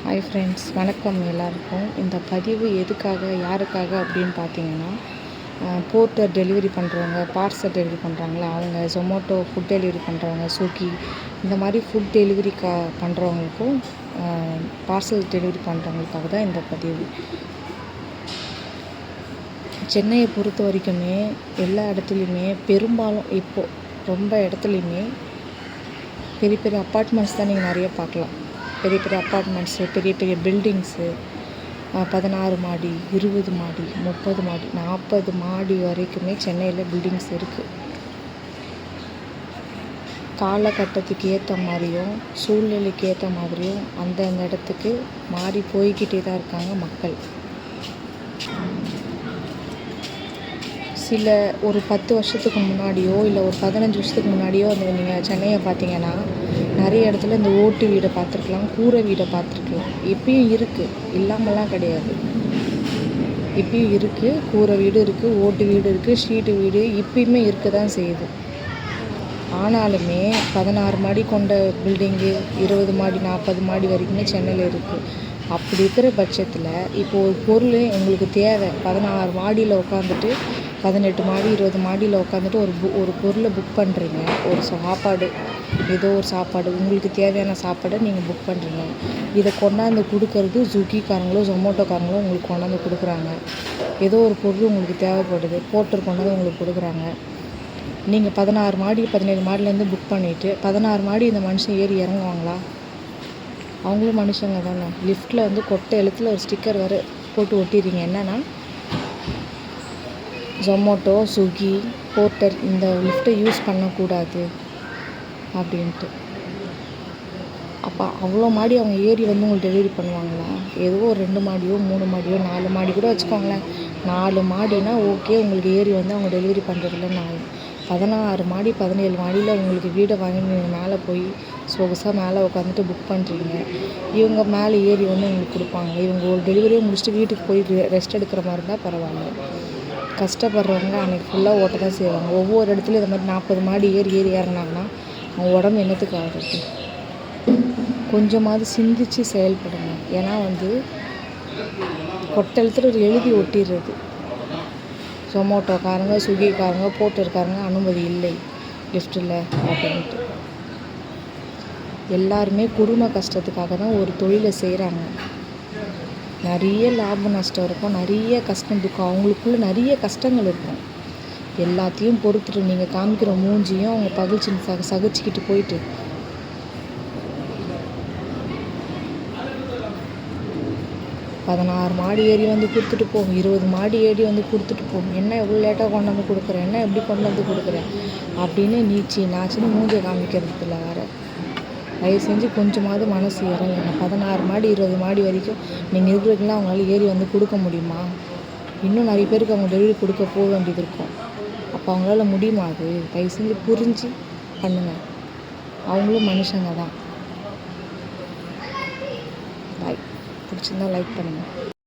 Hi friends, வணக்கம் எல்லாருக்கும். இந்த பதிவு எதுக்காக, யாருக்காக அப்படின்னு பார்த்தீங்கன்னா, போர்ட்டர் டெலிவரி பண்ணுறவங்க, பார்சல் டெலிவரி பண்ணுறாங்களா அவங்க, ஜொமேட்டோ ஃபுட் டெலிவரி பண்ணுறவங்க, ஸ்விக்கி இந்த மாதிரி ஃபுட் டெலிவரி பண்ணுறவங்களுக்கும், பார்சல் டெலிவரி பண்ணுறவங்களுக்காக தான் இந்த பதிவு. சென்னையை பொறுத்த வரைக்குமே எல்லா இடத்துலையுமே பெரும்பாலும் இப்போது ரொம்ப இடத்துலையுமே பெரிய பெரிய அப்பார்ட்மெண்ட்ஸ் தான் நீங்கள் நிறைய பார்க்கலாம். பெரிய பெரிய அப்பார்ட்மெண்ட்ஸு, பெரிய பெரிய பில்டிங்ஸு, 16 மாடி, 20 மாடி, 30 மாடி, 40 மாடி வரைக்குமே சென்னையில் பில்டிங்ஸ் இருக்குது. காலகட்டத்துக்கு ஏற்ற மாதிரியும் சூழ்நிலைக்கு ஏற்ற மாதிரியும் அந்தந்த இடத்துக்கு மாறி போய்கிட்டே தான் இருக்காங்க மக்கள். சில ஒரு 10 வருஷத்துக்கு முன்னாடியோ இல்லை ஒரு 15 வருஷத்துக்கு முன்னாடியோ நீங்கள் சென்னையை பார்த்தீங்கன்னா நிறைய இடத்துல இந்த ஓட்டு வீடை பார்த்துருக்கலாம், கூரை வீடை பார்த்துருக்கலாம். இப்பயும் இருக்குது, இல்லாமலாம் கிடையாது. இப்பயும் இருக்குது, கூரை வீடு இருக்குது, ஓட்டு வீடு இருக்குது, ஷீட்டு வீடு இப்பயுமே இருக்க தான் செய்யுது. ஆனாலுமே 16 மாடி கொண்ட பில்டிங்கு, 20 மாடி, 40 மாடி வரைக்குமே சென்னையில் இருக்குது. அப்படி இருக்கிற பட்சத்தில் இப்போது ஒரு பொருள் உங்களுக்கு தேவை, 16 மாடியில் உட்காந்துட்டு 18 மாடி 20 மாடியில் உட்காந்துட்டு ஒரு பொருளை புக் பண்ணுறீங்க. ஒரு சாப்பாடு, ஏதோ ஒரு சாப்பாடு, உங்களுக்கு தேவையான சாப்பாடை நீங்கள் புக் பண்ணுறீங்க. இதை கொண்டாந்து கொடுக்கறது ஸ்விக்கிக்காரங்களோ ஜொமேட்டோக்காரங்களோ உங்களுக்கு கொண்டாந்து கொடுக்குறாங்க. ஏதோ ஒரு பொருள் உங்களுக்கு தேவைப்படுது, போர்ட்டர் கொண்டாந்து உங்களுக்கு கொடுக்குறாங்க. நீங்கள் 16 மாடி 17 மாடிலேருந்து புக் பண்ணிவிட்டு 16 மாடி இந்த மனுஷன் ஏறி இறங்குவாங்களா? அவங்களும் மனுஷங்க தானே. லிஃப்ட்டில் வந்து கொட்டை எழுத்தில் ஒரு ஸ்டிக்கர் வேறு போட்டு ஒட்டிடுறீங்க, என்னென்னா ஜொமேட்டோ, ஸ்விக்கி, போர்ட்டர் இந்த லிஃப்ட்டை யூஸ் பண்ணக்கூடாது அப்படின்ட்டு. அப்போ அவ்வளோ மாடி அவங்க ஏறி வந்து உங்களுக்கு டெலிவரி பண்ணுவாங்களா? ஏதோ ஒரு 2 மாடியோ 3 மாடியோ 4 மாடி கூட வச்சுக்கோங்களேன். 4 மாடினா ஓகே, உங்களுக்கு ஏறி வந்து அவங்க டெலிவரி பண்ணுறதில்ல. 16 மாடி 17 மாடியில் உங்களுக்கு வீடை வாங்கி நீங்கள் மேலே போய் சொகுசாக மேலே உட்காந்துட்டு புக் பண்ணுறீங்க. இவங்க மேலே ஏறி வந்து உங்களுக்கு கொடுப்பாங்க. இவங்க ஒரு டெலிவரியை முடிச்சுட்டு வீட்டுக்கு போய் ரெஸ்ட் எடுக்கிற மாதிரி இருந்தால் பரவாயில்ல. கஷ்டப்படுறவங்க அன்றைக்கி ஃபுல்லாக ஓட்ட தான் செய்வாங்க. ஒவ்வொரு இடத்துலையும் இந்த மாதிரி 40 மாடி ஏறி இறங்கினாங்கன்னா அவங்க உடம்பு என்னத்துக்கு ஆகுது? கொஞ்சமாவது சிந்திச்சு செயல்படுங்க. ஏன்னா வந்து கொட்டெழுத்துல ஒரு எழுதி ஒட்டிடுறது, ஜொமேட்டோக்காரங்க, ஸ்விக்கிக்காரங்க, போர்ட்டர்காரங்க அனுமதி இல்லை லிஃப்ட்டில் அப்படின்ட்டு. எல்லாருமே குடும்ப கஷ்டத்துக்காக தான் ஒரு தொழிலை செய்கிறாங்க. நிறைய லாப நஷ்டம் இருக்கும், நிறைய கஷ்டம் துக்கம், அவங்களுக்குள்ள நிறைய கஷ்டங்கள் இருக்கும். எல்லாத்தையும் பொறுத்துட்டு நீங்கள் காமிக்கிற மூஞ்சியும் அவங்க பகிழ்ச்சி சகிச்சுக்கிட்டு போயிட்டு 16 மாடி ஏறி வந்து கொடுத்துட்டு போகும், 20 மாடி ஏறி வந்து கொடுத்துட்டு போகும், என்ன எவ்வளோ லேட்டாக கொண்டு வந்து கொடுக்குறேன், என்ன எப்படி கொண்டு வந்து கொடுக்குறேன் அப்படின்னு நாச்சின்னு மூஞ்சியை காமிக்கிறதுல வேறு. தயவு செஞ்சு கொஞ்சமாவது மனசு இறங்குங்க. 16 மாடி 20 மாடி வரைக்கும் நீங்கள் இருக்கிறதுலாம் அவங்களால ஏறி வந்து கொடுக்க முடியுமா? இன்னும் நிறைய பேருக்கு அவங்க டெலிவரி கொடுக்க போக வேண்டியது இருக்கும். அப்போ அவங்களால முடியுமா? அது தயவு செஞ்சு புரிஞ்சு பண்ணுங்கள். அவங்களும் மனுஷங்க தான். பாய். பிடிச்சிருந்தா லைக் பண்ணுங்கள்.